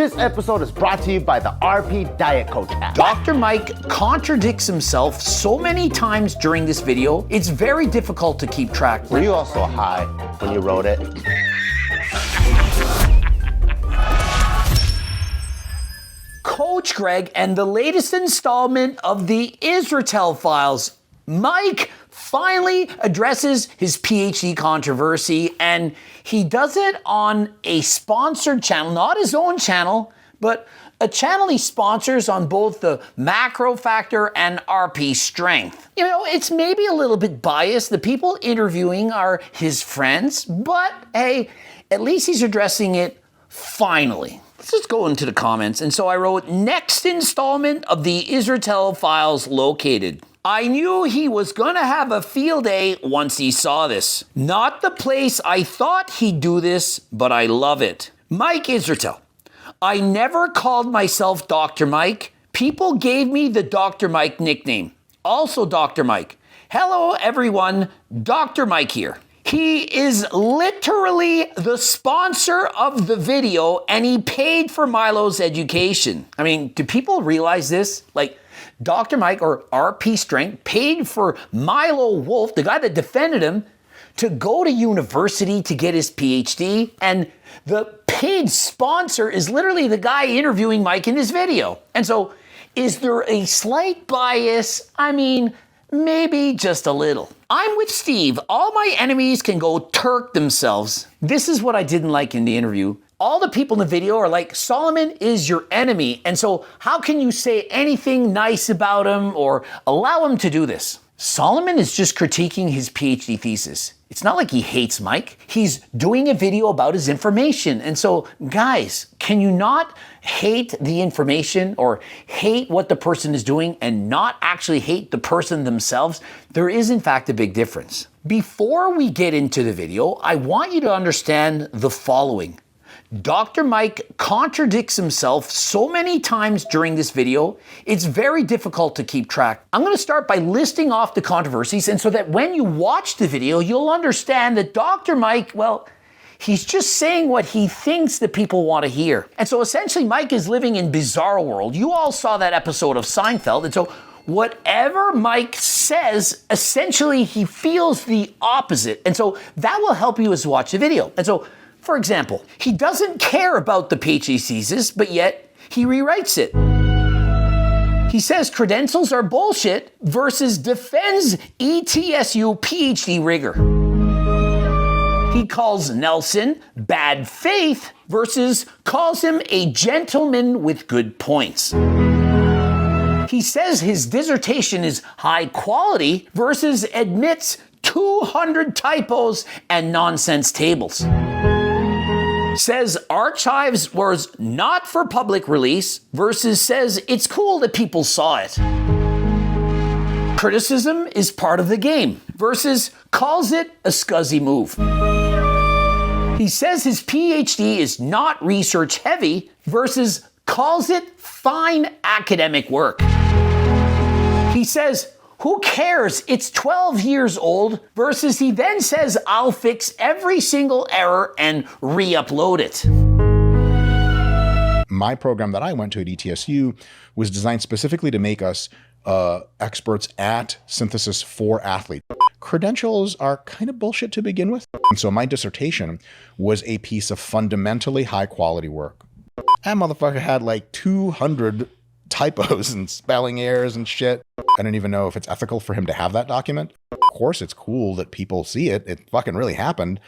This episode is brought to you by the RP Diet Coach app. Dr. Mike contradicts himself so many times during this video, it's very difficult to keep track. Were you also high when you wrote it? Coach Greg and the latest installment of the Israetel files. Mike finally addresses his PhD controversy, and he does it on a sponsored channel, not his own channel, but a channel he sponsors on both the macro factor and RP strength. You know, it's maybe a little bit biased. The people interviewing are his friends, but hey, at least he's addressing it finally. Let's just go into the comments. And so I wrote, next installment of the Israetel files located. I knew he was gonna have a field day once he saw this. Not the place I thought he'd do this, but I love it. Mike Israetel. I never called myself Dr. Mike. People gave me the Dr. Mike nickname. Also Dr. Mike. Hello everyone, Dr. Mike here. He is literally the sponsor of the video and he paid for Milo's education. I mean, do people realize this? Like, Dr. Mike, or RP Strength, paid for Milo Wolf, the guy that defended him, to go to university to get his PhD, and the paid sponsor is literally the guy interviewing Mike in this video. And so, is there a slight bias? I mean, maybe just a little. I'm with Steve. All my enemies can go Turk themselves. This is what I didn't like in the interview. All the people in the video are like, Solomon is your enemy, and so how can you say anything nice about him or allow him to do this? Solomon is just critiquing his PhD thesis. It's not like he hates Mike. He's doing a video about his information. And so, guys, can you not hate the information or hate what the person is doing and not actually hate the person themselves? There is, in fact, a big difference. Before we get into the video, I want you to understand the following. Dr. Mike contradicts himself so many times during this video, it's very difficult to keep track. I'm going to start by listing off the controversies, and so that when you watch the video, you'll understand that Dr. Mike, well, he's just saying what he thinks that people want to hear. And so essentially, Mike is living in bizarre world. You all saw that episode of Seinfeld, and so whatever Mike says, essentially he feels the opposite. And so that will help you as you watch the video. And so, for example, he doesn't care about the PhD thesis, but yet he rewrites it. He says credentials are bullshit versus defends ETSU PhD rigor. He calls Nelson bad faith versus calls him a gentleman with good points. He says his dissertation is high quality versus admits 200 typos and nonsense tables. Says Archives was not for public release versus says it's cool that people saw it. Criticism is part of the game versus calls it a scuzzy move. He says his PhD is not research heavy versus calls it fine academic work. He says, who cares? It's 12 years old versus he then says, I'll fix every single error and re-upload it. My program that I went to at ETSU was designed specifically to make us experts at synthesis for athletes. Credentials are kind of bullshit to begin with. And so my dissertation was a piece of fundamentally high quality work. That motherfucker had like 200 typos and spelling errors and shit. I don't even know if it's ethical for him to have that document. Of course, it's cool that people see it. It fucking really happened.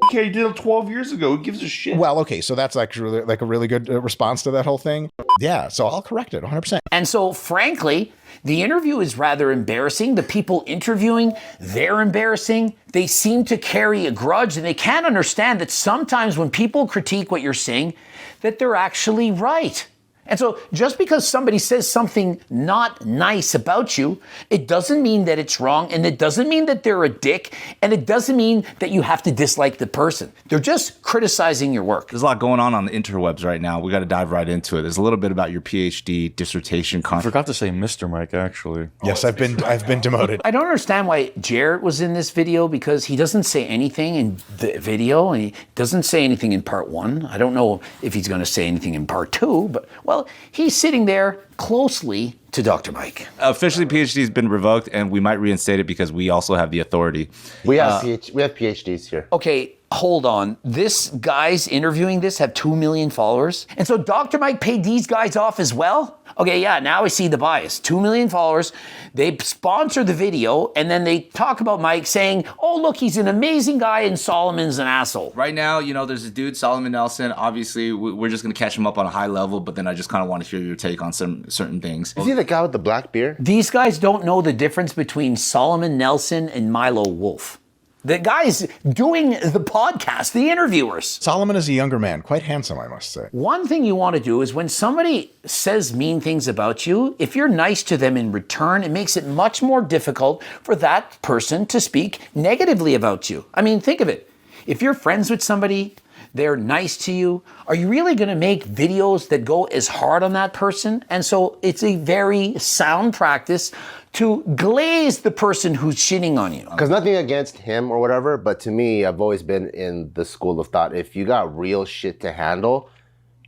Okay, he did it 12 years ago. Who gives a shit? Well, okay, so that's actually like a really good response to that whole thing. Yeah, so I'll correct it 100%. And so, frankly, the interview is rather embarrassing. The people interviewing, they're embarrassing. They seem to carry a grudge, and they can't understand that sometimes when people critique what you're saying, that they're actually right. And so just because somebody says something not nice about you, it doesn't mean that it's wrong, and it doesn't mean that they're a dick, and it doesn't mean that you have to dislike the person. They're just criticizing your work. There's a lot going on the interwebs right now. We got to dive right into it. There's a little bit about your PhD dissertation. I forgot to say Mr. Mike, actually. Yes, I've been demoted. I don't understand why Jarrett was in this video, because he doesn't say anything in the video, and he doesn't say anything in part 1. I don't know if he's going to say anything in part 2, but, well, he's sitting there closely to Dr. Mike. Officially, PhD has been revoked, and we might reinstate it because we also have the authority. We have PhDs here. Okay, hold on. This guys interviewing this have 2 million followers. And so Dr. Mike paid these guys off as well? Okay, yeah, now I see the bias. 2 million followers. They sponsor the video, and then they talk about Mike saying, oh, look, he's an amazing guy, and Solomon's an asshole. Right now, there's a dude, Solomon Nelson. Obviously, we're just going to catch him up on a high level, but then I just kind of want to hear your take on some certain things. Is he the guy with the black beard? These guys don't know the difference between Solomon Nelson and Milo Wolf. The guys doing the podcast, the interviewers. Solomon is a younger man, quite handsome, I must say. One thing you want to do is when somebody says mean things about you, if you're nice to them in return, it makes it much more difficult for that person to speak negatively about you. I mean, think of it. If you're friends with somebody, they're nice to you, are you really going to make videos that go as hard on that person? And so it's a very sound practice to glaze the person who's shitting on you. Because nothing against him or whatever, but to me, I've always been in the school of thought, if you got real shit to handle,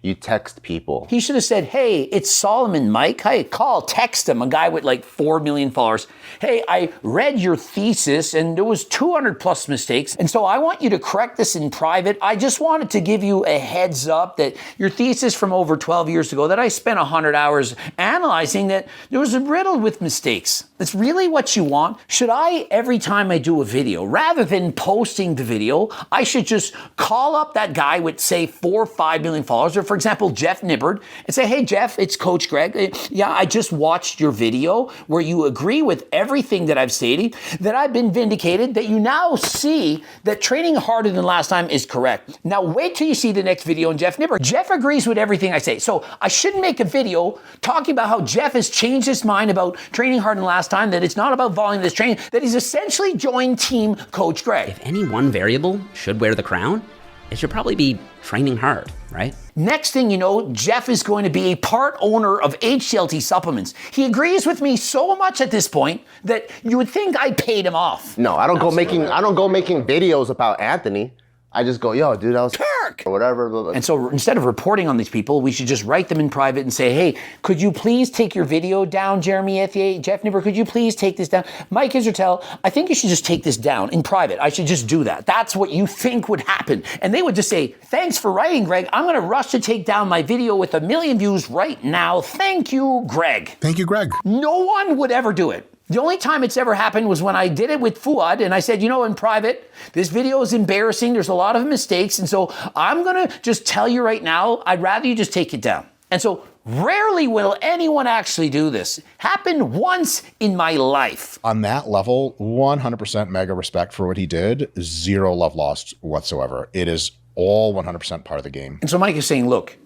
you text people. He should have said, hey, it's Solomon, Mike. Hey, text him, a guy with like 4 million followers. Hey, I read your thesis and there was 200 plus mistakes. And so I want you to correct this in private. I just wanted to give you a heads up that your thesis from over 12 years ago that I spent 100 hours analyzing, that there was riddled with mistakes. That's really what you want. Should I, every time I do a video, rather than posting the video, I should just call up that guy with, say, 4 or 5 million followers, or for example, Jeff Nibbard, and say, hey, Jeff, it's Coach Greg. Yeah, I just watched your video where you agree with everything that I've stated, that I've been vindicated, that you now see that training harder than last time is correct. Now, wait till you see the next video on Jeff Nibbard. Jeff agrees with everything I say. So I shouldn't make a video talking about how Jeff has changed his mind about training harder than last time, that it's not about volume, this training, that he's essentially joined Team Coach Greg. If any one variable should wear the crown, it should probably be training hard, right? Next thing you know, Jeff is going to be a part owner of HCLT supplements. He agrees with me so much at this point that you would think I paid him off. No, I don't go making videos about Anthony. I just go, yo, dude, that was Kirk or whatever. And so instead of reporting on these people, we should just write them in private and say, hey, could you please take your video down, Jeremy Ethier, Jeff Nibbard, could you please take this down? Mike Israetel, I think you should just take this down in private. I should just do that. That's what you think would happen. And they would just say, thanks for writing, Greg. I'm going to rush to take down my video with 1 million views right now. Thank you, Greg. Thank you, Greg. No one would ever do it. The only time it's ever happened was when I did it with Fuad, and I said, in private, this video is embarrassing. There's a lot of mistakes. And so I'm going to just tell you right now, I'd rather you just take it down. And so rarely will anyone actually do this. Happened once in my life. On that level, 100% mega respect for what he did. Zero love lost whatsoever. It is all 100% part of the game. And so Mike is saying, look,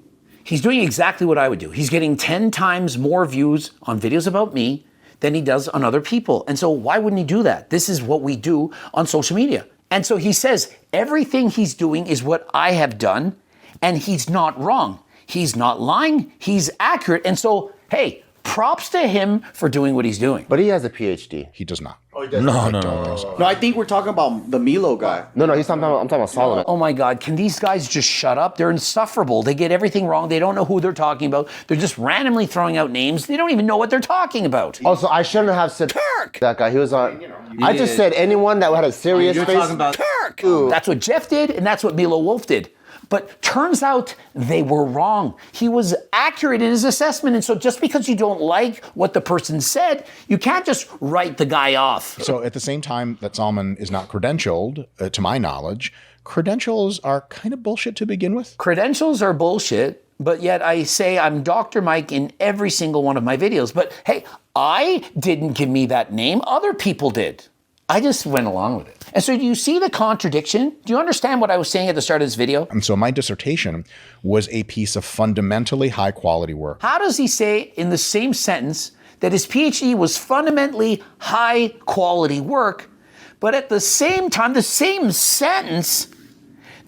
he's doing exactly what I would do. He's getting 10 times more views on videos about me than he does on other people. And so why wouldn't he do that? This is what we do on social media. And so he says everything he's doing is what I have done, and he's not wrong. He's not lying, he's accurate. And so, hey, props to him for doing what he's doing. But he has a PhD. He does not. Oh, he does. No. No, I think we're talking about the Milo guy. No, I'm talking about Solomon. Oh my God, can these guys just shut up? They're insufferable. They get everything wrong. They don't know who they're talking about. They're just randomly throwing out names. They don't even know what they're talking about. Also, I shouldn't have said Kirk. That guy. He was on. I just said anyone that had a serious You're face. talking about Kirk. That's what Jeff did, and that's what Milo Wolf did. But turns out they were wrong. He was accurate in his assessment. And so just because you don't like what the person said, you can't just write the guy off. So at the same time that Solomon is not credentialed, to my knowledge, credentials are kind of bullshit to begin with. Credentials are bullshit, but yet I say I'm Dr. Mike in every single one of my videos. But hey, I didn't give me that name. Other people did. I just went along with it. And so do you see the contradiction? Do you understand what I was saying at the start of this video? And so my dissertation was a piece of fundamentally high quality work. How does he say in the same sentence that his PhD was fundamentally high quality work, but at the same time, the same sentence,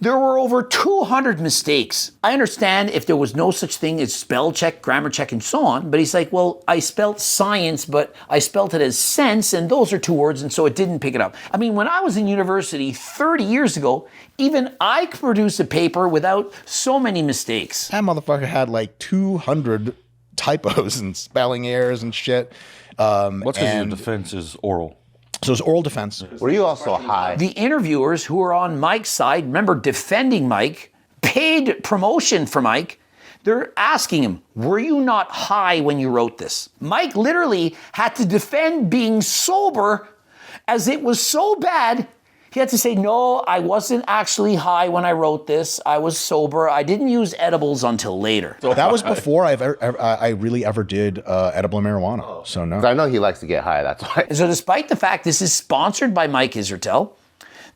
there were over 200 mistakes? I understand if there was no such thing as spell check, grammar check, and so on, but he's like, well, I spelt science, but I spelt it as sense, and those are two words, and so it didn't pick it up. I mean, when I was in university 30 years ago, even I could produce a paper without so many mistakes. That motherfucker had like 200 typos and spelling errors and shit. What's because your defense is oral? So it's oral defense. Were you also high? The interviewers who were on Mike's side, remember defending Mike, paid promotion for Mike, they're asking him, were you not high when you wrote this? Mike literally had to defend being sober as it was so bad. He had to say, no, I wasn't actually high when I wrote this. I was sober. I didn't use edibles until later. That was before I really ever did edible marijuana. So no. I know he likes to get high, that's why. And so despite the fact this is sponsored by Mike Israetel,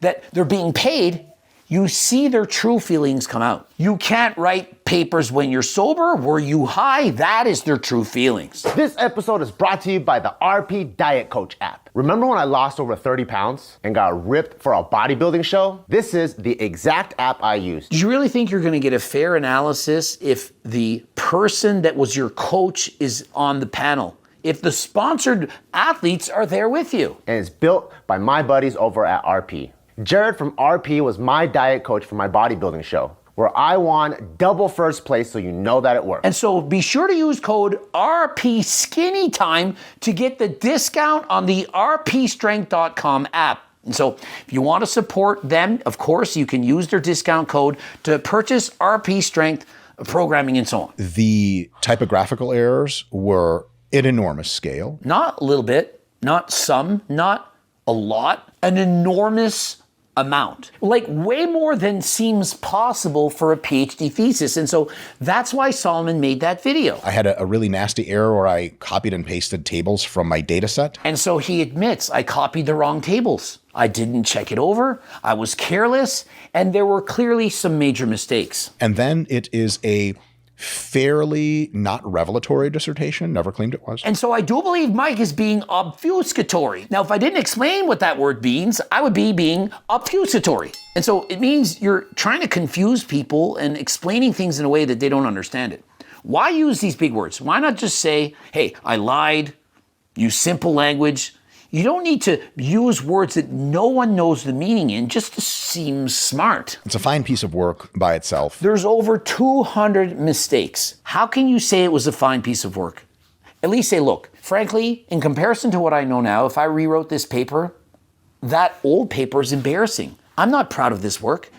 that they're being paid, you see their true feelings come out. You can't write papers when you're sober. Were you high? That is their true feelings. This episode is brought to you by the RP Diet Coach app. Remember when I lost over 30 pounds and got ripped for a bodybuilding show? This is the exact app I used. Do you really think you're going to get a fair analysis if the person that was your coach is on the panel? If the sponsored athletes are there with you? And it's built by my buddies over at RP. Jared from RP was my diet coach for my bodybuilding show, where I won double first place, so you know that it works. And so be sure to use code RPSkinnyTime to get the discount on the rpstrength.com app. And so if you want to support them, of course, you can use their discount code to purchase RP Strength programming and so on. The typographical errors were at enormous scale. Not a little bit, not some, not a lot, an enormous amount, like way more than seems possible for a PhD thesis. And so that's why Solomon made that video. I had a really nasty error where I copied and pasted tables from my data set. And so he admits, I copied the wrong tables. I didn't check it over. I was careless. And there were clearly some major mistakes. And then it is a fairly not revelatory dissertation, never claimed it was. And so I do believe Mike is being obfuscatory. Now, if I didn't explain what that word means, I would be being obfuscatory. And so it means you're trying to confuse people and explaining things in a way that they don't understand it. Why use these big words? Why not just say, hey, I lied, use simple language? You don't need to use words that no one knows the meaning in just to seem smart. It's a fine piece of work by itself. There's over 200 mistakes. How can you say it was a fine piece of work? At least say, look, frankly, in comparison to what I know now, if I rewrote this paper, that old paper is embarrassing. I'm not proud of this work.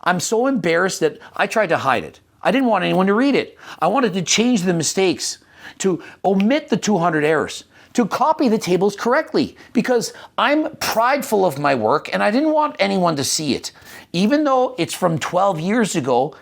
I'm so embarrassed that I tried to hide it. I didn't want anyone to read it. I wanted to change the mistakes, to omit the 200 errors, to copy the tables correctly, because I'm prideful of my work and I didn't want anyone to see it. Even though it's from 12 years ago,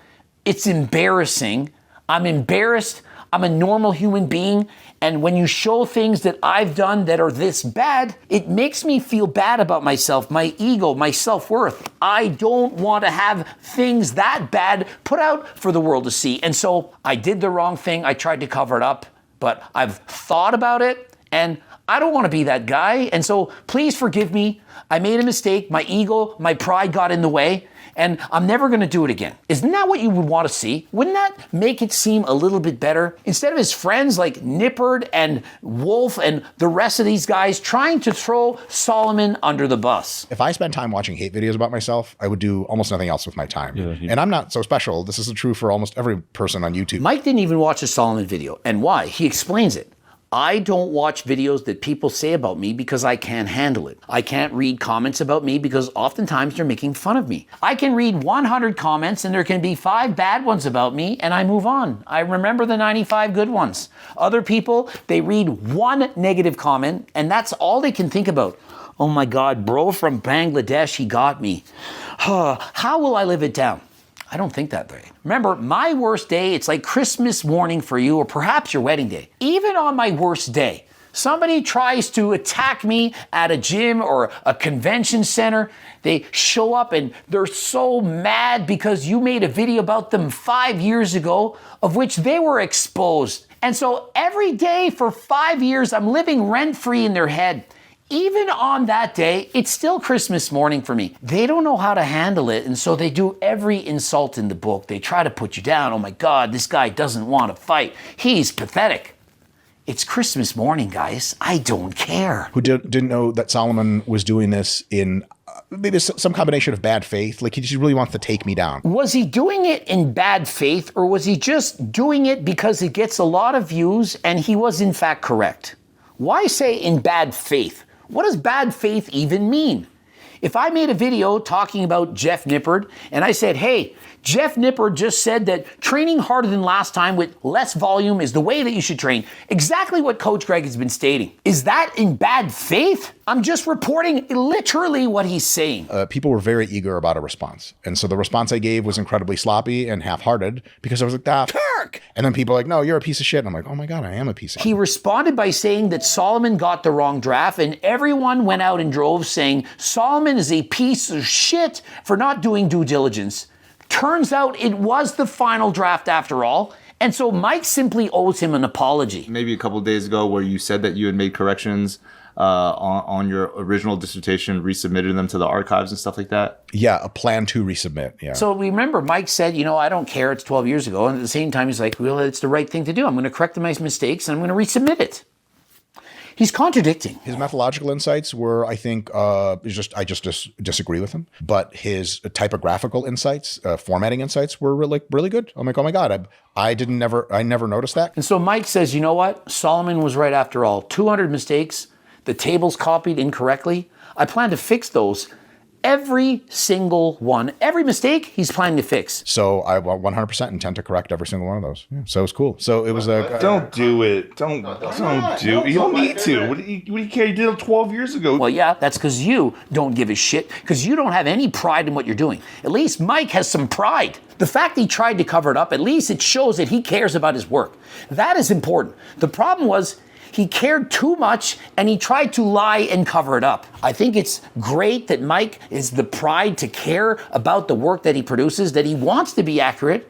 it's embarrassing. I'm embarrassed. I'm a normal human being. And when you show things that I've done that are this bad, it makes me feel bad about myself, my ego, my self-worth. I don't want to have things that bad put out for the world to see. And so I did the wrong thing. I tried to cover it up, but I've thought about it. And I don't want to be that guy. And so please forgive me. I made a mistake. My ego, my pride got in the way. And I'm never going to do it again. Isn't that what you would want to see? Wouldn't that make it seem a little bit better? Instead of his friends like Nippard and Wolf and the rest of these guys trying to throw Solomon under the bus. If I spent time watching hate videos about myself, I would do almost nothing else with my time. And I'm not so special. This is true for almost every person on YouTube. Mike didn't even watch a Solomon video. And why? He explains it. I don't watch videos that people say about me because I can't handle it. I can't read comments about me because oftentimes they're making fun of me. I can read 100 comments and there can be 5 bad ones about me and I move on. I remember the 95 good ones. Other people, they read 1 negative comment and that's all they can think about. Oh my God, bro from Bangladesh, he got me. How will I live it down? I don't think that way. Remember, my worst day, it's like Christmas morning for you or perhaps your wedding day. Even on my worst day, Somebody tries to attack me at a gym or a convention center. They show up and they're so mad because you made a video about them 5 years ago of which they were exposed. And so every day for 5 years, I'm living rent-free in their head. Even on that day, it's still Christmas morning for me. They don't know how to handle it, and so they do every insult in the book. They try to put you down. Oh my God, this guy doesn't want to fight. He's pathetic. It's Christmas morning, guys. I don't care. Who didn't know that Solomon was doing this in maybe some combination of bad faith? Like, he just really wants to take me down. Was he doing it in bad faith, or was he just doing it because it gets a lot of views and he was in fact correct? Why say in bad faith? What does bad faith even mean? If I made a video talking about Jeff Nippard and I said, hey, Jeff Nippard just said that training harder than last time with less volume is the way that you should train. Exactly what Coach Greg has been stating. Is that in bad faith? I'm just reporting literally what he's saying. People were very eager about a response. And so the response I gave was incredibly sloppy and half-hearted because I was like, Kirk! And then people are like, no, you're a piece of shit. And I'm like, oh my God, I am a piece of shit. He responded by saying that Solomon got the wrong draft, and everyone went out in droves saying Solomon is a piece of shit for not doing due diligence. Turns out it was the final draft after all, and so Mike simply owes him an apology. Maybe a couple of days ago where you said that you had made corrections on your original dissertation, resubmitted them to the archives and stuff like that? Yeah, a plan to resubmit, yeah. So remember, Mike said, I don't care, it's 12 years ago, and at the same time he's like, well, it's the right thing to do. I'm going to correct my mistakes and I'm going to resubmit it. He's contradicting. His methodological insights were, I think, I just disagree with him. But his typographical insights, formatting insights, were really good. I'm like, oh my God, I never noticed that. And so Mike says, you know what? Solomon was right after all. 200 mistakes, the tables copied incorrectly. I plan to fix those. Every single one, every mistake he's planning to fix. So I 100% intend to correct every single one of those. Yeah, so it was cool. So it was Don't do it. Don't do it. You don't need to. What do you care? You did it 12 years ago. Well, yeah, that's because you don't give a shit, because you don't have any pride in what you're doing. At least Mike has some pride. The fact that he tried to cover it up, at least it shows that he cares about his work. That is important. The problem was, he cared too much and he tried to lie and cover it up. I think it's great that Mike is the pride to care about the work that he produces, that he wants to be accurate.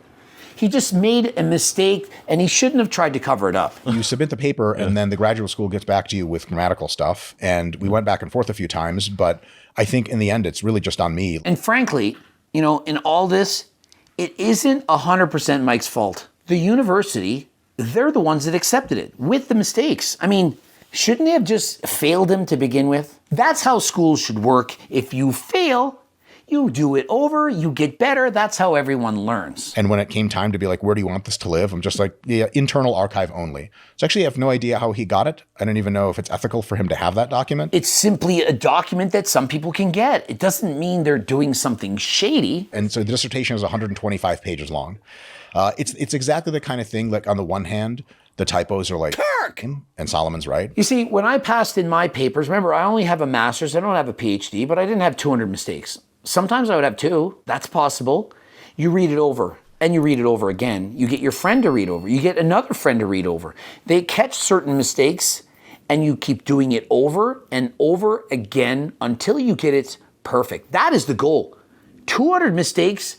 He just made a mistake and he shouldn't have tried to cover it up. You submit the paper and then the graduate school gets back to you with grammatical stuff. And we went back and forth a few times, but I think in the end, it's really just on me. And frankly, in all this, it isn't 100% Mike's fault. The university, they're the ones that accepted it with the mistakes. I mean, shouldn't they have just failed him to begin with? That's how schools should work. If you fail, you do it over, you get better. That's how everyone learns. And when it came time to be like, where do you want this to live? I'm just like, yeah, internal archive only. So actually, I have no idea how he got it. I don't even know if it's ethical for him to have that document. It's simply a document that some people can get. It doesn't mean they're doing something shady. And so the dissertation is 125 pages long. It's exactly the kind of thing, like on the one hand, the typos are like, Kirk! And Solomon's right. You see, when I passed in my papers, remember, I only have a master's, I don't have a PhD, but I didn't have 200 mistakes. Sometimes I would have 2. That's possible. You read it over and you read it over again. You get your friend to read over. You get another friend to read over. They catch certain mistakes and you keep doing it over and over again until you get it perfect. That is the goal. 200 mistakes.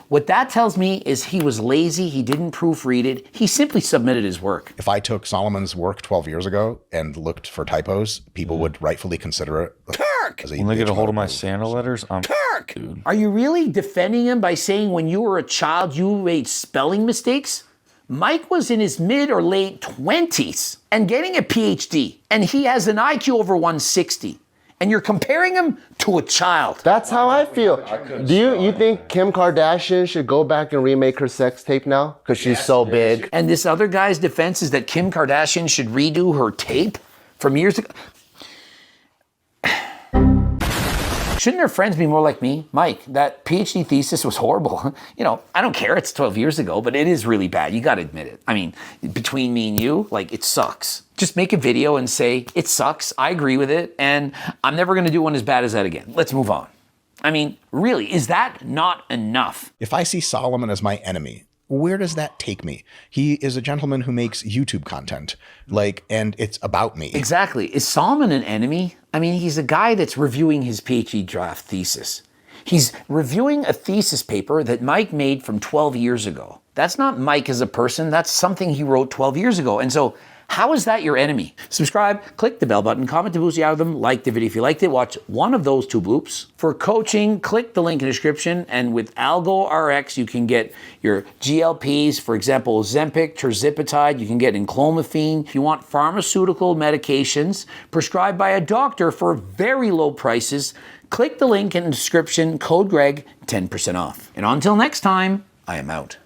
What that tells me is he was lazy, he didn't proofread it, he simply submitted his work. If I took Solomon's work 12 years ago and looked for typos, people would rightfully consider it. Kirk! When they get a hold of my Santa letters, I'm Kirk! Dude. Are you really defending him by saying when you were a child you made spelling mistakes? Mike was in his mid or late 20s and getting a PhD, and he has an IQ over 160. And you're comparing him to a child. That's how I feel. Do you think Kim Kardashian should go back and remake her sex tape now? Because she's so big. And this other guy's defense is that Kim Kardashian should redo her tape from years ago. Shouldn't her friends be more like me? Mike, that PhD thesis was horrible. I don't care, it's 12 years ago, but it is really bad. You gotta admit it. I mean, between me and you, it sucks. Just make a video and say, it sucks, I agree with it, and I'm never gonna do one as bad as that again. Let's move on. I mean, really, is that not enough? If I see Solomon as my enemy, where does that take me? He is a gentleman who makes YouTube content, and it's about me. Exactly. Is Solomon an enemy? I mean, he's a guy that's reviewing his PhD draft thesis. He's reviewing a thesis paper that Mike made from 12 years ago. That's not Mike as a person. That's something he wrote 12 years ago. And so how is that your enemy? Subscribe, click the bell button, comment to boost the algorithm, like the video if you liked it, watch one of those 2 bloops. For coaching, click the link in the description, and with Algo RX, you can get your GLPs, for example, Ozempic, Tirzepatide, you can get enclomiphene. If you want pharmaceutical medications prescribed by a doctor for very low prices, click the link in the description, code Greg, 10% off. And until next time, I am out.